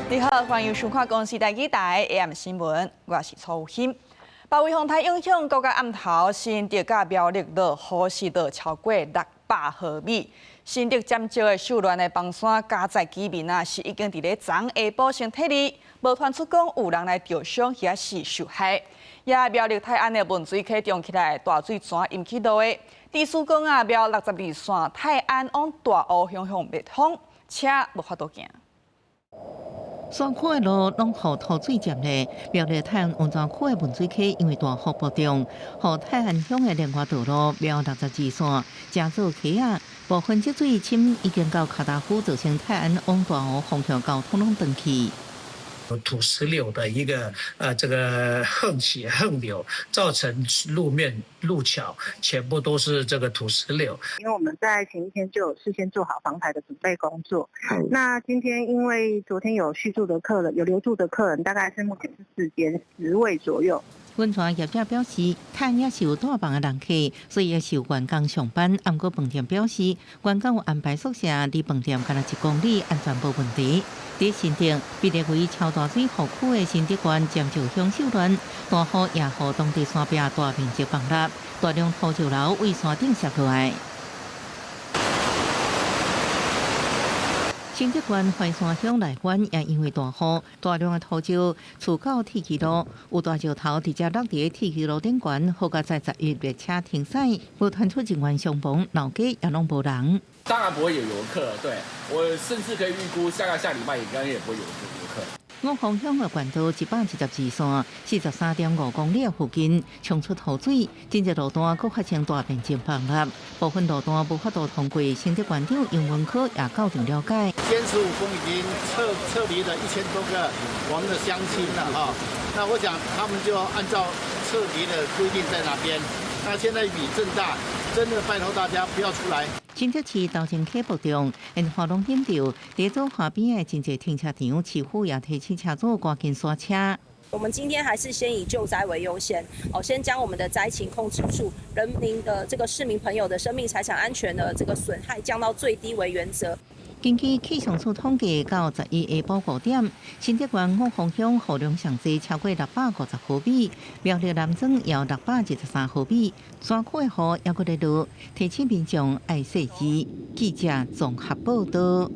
你好，歡迎收看公視台記台 AM 新聞，我是曹欣。暴風颱影響國家暗頭，新竹甲苗栗落雨時就超過600毫米。新竹尖石的秀巒的房山加載居民是已經佇咧昨下晡先撤離，無傳出講有人來受傷，也是受害。也苗栗泰安的文水溪漲起來，大水泉引起落的。地書講苗62線泰安往大湖向滅通，車無法度行。山區的路攏予土水佔咧，苗栗泰安溫泉區的文水溪因為大雨暴漲，予泰安鄉的連外道路苗62線加做溪啊，部分積水深已經到卡達夫，造成泰安往大湖方向交通攏斷去。土石流的一個這個橫起橫流，造成路面路橋全部都是這個土石流。因為我們在前一天就有事先做好防台的準備工作。那今天因為昨天有續住的客人，有留住的客人，大概是目前是10位左右。溫泉業者表示，泰安也是有大房的人客，所以也是有員工上班。不過飯店表示，員工有安排宿舍離飯店僅1公里，安全無問題。在新竹，被列為超大水護區的新竹縣尖石鄉秀巒，大雨也予當地山壁大面積崩塌，大量土石流為山頂摔落來。新竹縣懷山鄉內灣也因為大雨，大量的土石刺到鐵軌路，有大石頭直接落在鐵軌路頂懸，好在11列車停駛，無傳出人員傷亡，老街也攏無人。當然不會有遊客，對，我甚至可以預估下禮拜應該也不會有遊客。五峰鄉的縣道112線43.5公里附近衝出土水，真濟路段佫發生大面積崩塌，部分路段無法度通過。新竹縣長楊文科也到場了解。先15峰已經撤離了1000多個我們的鄉親了哈，那我想他們就按照撤離的規定在那邊。那現在雨正大，真的拜託大家不要出來。新竹市頭前溪暴漲，煙花攏點着，在做河邊的真濟停車場，市府也提醒車主趕緊剎車。我們今天還是先以救災為優先，先將我們的災情控制住，人民的這個市民朋友的生命財產安全的這個損害降到最低為原則。根據氣象處統計，到11下晡5點，新竹縣五峰鄉雨量上濟超過650毫米，苗栗南莊也有613毫米，山區的雨也佫在落，提醒民眾愛細緻。記者綜合報道。